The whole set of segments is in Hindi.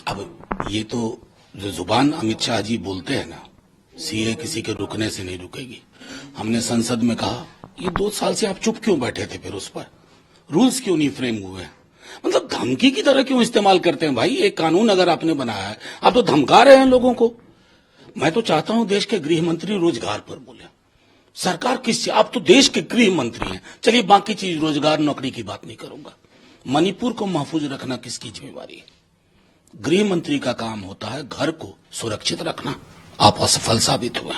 अब ये तो जो जुबान अमित शाह जी बोलते हैं ना, सीए किसी के रुकने से नहीं रुकेगी। हमने संसद में कहा ये 2 साल से आप चुप क्यों बैठे थे, फिर उस पर रूल्स क्यों नहीं फ्रेम हुए हैं? मतलब धमकी की तरह क्यों इस्तेमाल करते हैं भाई? एक कानून अगर आपने बनाया है, आप तो धमका रहे हैं लोगों को। मैं तो चाहता हूं देश के गृह मंत्री रोजगार पर बोले। सरकार किस, आप तो देश के गृह मंत्री हैं। चलिए बाकी चीज रोजगार नौकरी की बात नहीं करूंगा। मणिपुर को महफूज रखना किसकी जिम्मेवारी है? गृह मंत्री का काम होता है घर को सुरक्षित रखना। आप असफल साबित हुए।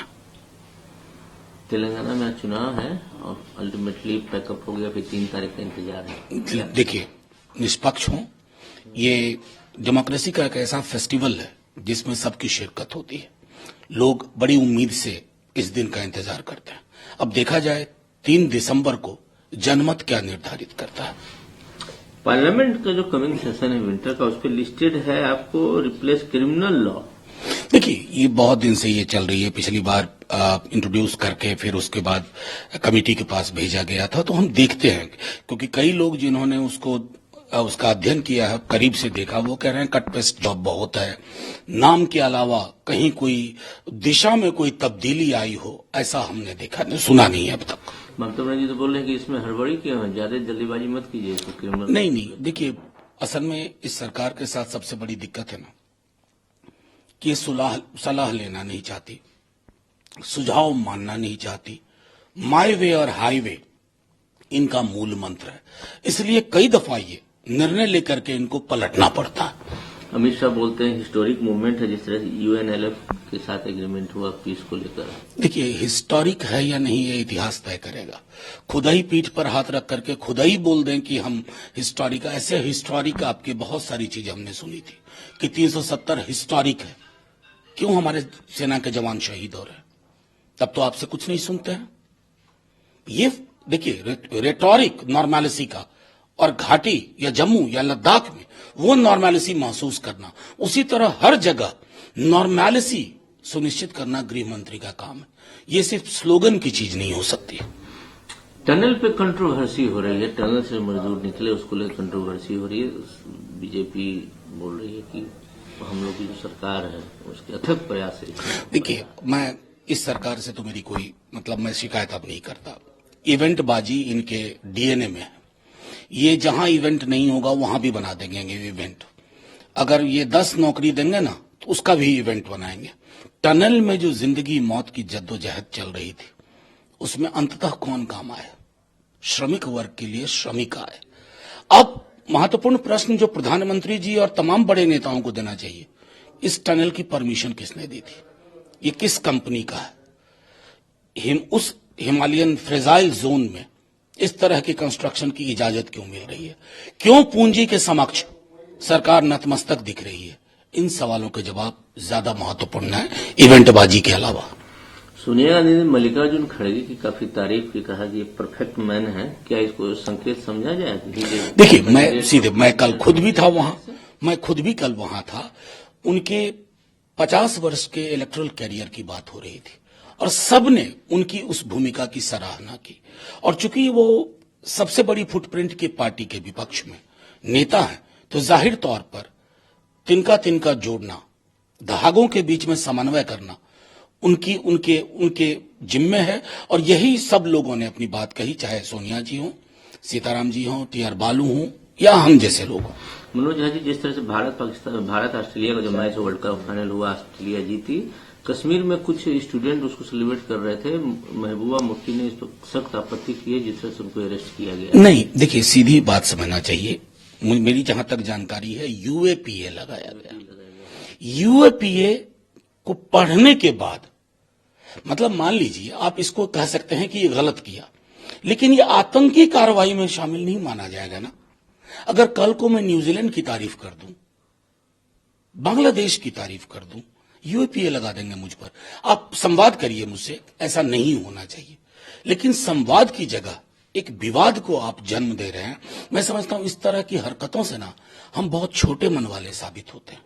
तेलंगाना में चुनाव है और अल्टीमेटली पैकअप हो गया, फिर 3 तारीख का इंतजार है। देखिए, निष्पक्ष हो, ये डेमोक्रेसी का एक ऐसा फेस्टिवल है जिसमें सबकी शिरकत होती है। लोग बड़ी उम्मीद से इस दिन का इंतजार करते हैं। अब देखा जाए 3 दिसंबर को जनमत क्या निर्धारित करता है। पार्लियामेंट का जो कमिंग सेशन है विंटर का, उस पर लिस्टेड है आपको रिप्लेस क्रिमिनल लॉ। देखिए, ये बहुत दिन से ये चल रही है। पिछली बार इंट्रोड्यूस करके फिर उसके बाद कमेटी के पास भेजा गया था। तो हम देखते हैं, क्योंकि कई लोग जिन्होंने उसका अध्ययन किया है, करीब से देखा, वो कह रहे हैं कट पेस्ट जॉब बहुत है। नाम के अलावा कहीं कोई दिशा में कोई तब्दीली आई हो, ऐसा हमने देखा नहीं, सुना नहीं है अब तक। ममता बनर्जी तो बोल रहे हैं कि इसमें हड़बड़ी क्यों है, ज्यादा जल्दीबाजी मत कीजिए। तो क्रिमिनल नहीं, देखिए, असल में इस सरकार के साथ सबसे बड़ी दिक्कत है ना कि सलाह लेना नहीं चाहती, सुझाव मानना नहीं चाहती। माय वे और हाईवे इनका मूल मंत्र है। इसलिए कई दफा ये निर्णय लेकर के इनको पलटना पड़ता है। अमित शाह बोलते हैं हिस्टोरिक मूवमेंट है, जिस तरह से यूएनएलएफ के साथ एग्रीमेंट हुआ पीस को लेकर। देखिए, हिस्टोरिक है या नहीं ये इतिहास तय करेगा। खुदा ही पीठ पर हाथ रख करके खुदा ही बोल दें कि हम हिस्टोरिक, ऐसे हिस्टोरिक आपकी बहुत सारी चीजें हमने सुनी थी कि 370 हिस्टोरिक है। क्यों हमारे सेना के जवान शहीद हो रहे हैं? तब तो आपसे कुछ नहीं सुनते हैं। ये देखिए, रेटोरिक नॉर्मलिसी का और घाटी या जम्मू या लद्दाख में वो नॉर्मलिसी महसूस करना, उसी तरह हर जगह नॉर्मलिसी सुनिश्चित करना गृह मंत्री का काम है। ये सिर्फ स्लोगन की चीज नहीं हो सकती। टनल पे कंट्रोवर्सी हो रही है, टनल से मजदूर निकले उसको लेकर कंट्रोवर्सी हो रही है। बीजेपी बोल रही है कि हम लोग की जो सरकार है उसके अथक प्रयास है। देखिए, मैं इस सरकार से तो मेरी कोई मैं शिकायत अब नहीं करता। इवेंटबाजी इनके डीएनए में है। ये जहां इवेंट नहीं होगा वहां भी बना देंगे इवेंट। अगर ये 10 नौकरी देंगे ना तो उसका भी इवेंट बनाएंगे। टनल में जो जिंदगी मौत की जद्दोजहद चल रही थी, उसमें अंततः कौन काम आए? श्रमिक वर्ग के लिए श्रमिक आए। अब महत्वपूर्ण प्रश्न जो प्रधानमंत्री जी और तमाम बड़े नेताओं को देना चाहिए, इस टनल की परमिशन किसने दी थी? ये किस कंपनी का है? उस हिमालयन फ्रेजाइल जोन में इस तरह की कंस्ट्रक्शन की इजाजत क्यों मिल रही है? क्यों पूंजी के समक्ष सरकार नतमस्तक दिख रही है? इन सवालों के जवाब ज्यादा महत्वपूर्ण है इवेंटबाजी के अलावा। सोनिया गांधी ने मल्लिकार्जुन खड़गे की काफी तारीफ की, कहा कि ये परफेक्ट मैन है। क्या इसको संकेत समझा जाए? देखिए, मैं कल खुद भी कल वहां था। उनके 50 वर्ष के इलेक्टोरल कैरियर की बात हो रही थी और सबने उनकी उस भूमिका की सराहना की। और चूंकि वो सबसे बड़ी फुटप्रिंट की पार्टी के विपक्ष में नेता है, तो जाहिर तौर पर तिनका जोड़ना, धागों के बीच में समन्वय करना उनके जिम्मे है। और यही सब लोगों ने अपनी बात कही, चाहे सोनिया जी हों, सीताराम जी हों, टी आर बालू हों या हम जैसे लोग हों। मनोज झा जी, जिस तरह से भारत ऑस्ट्रेलिया का जो मैच वर्ल्ड कप फाइनल हुआ, ऑस्ट्रेलिया जीती, कश्मीर में कुछ स्टूडेंट उसको सेलिब्रेट कर रहे थे। महबूबा मुफ्ती ने इस पर सख्त आपत्ति की है, जिस तरह से उनको अरेस्ट किया गया। नहीं, देखिए, सीधी बात समझना चाहिए। मेरी जहां तक जानकारी है, यूएपीए लगाया गया। यूएपीए को पढ़ने के बाद मान लीजिए आप इसको कह सकते हैं कि ये गलत किया, लेकिन ये आतंकी कार्रवाई में शामिल नहीं माना जाएगा ना। अगर कल को मैं न्यूजीलैंड की तारीफ कर दूं, बांग्लादेश की तारीफ कर दूं, यूएपीए लगा देंगे मुझ पर। आप संवाद करिए मुझसे, ऐसा नहीं होना चाहिए। लेकिन संवाद की जगह एक विवाद को आप जन्म दे रहे हैं। मैं समझता हूं इस तरह की हरकतों से ना हम बहुत छोटे मन वाले साबित होते हैं।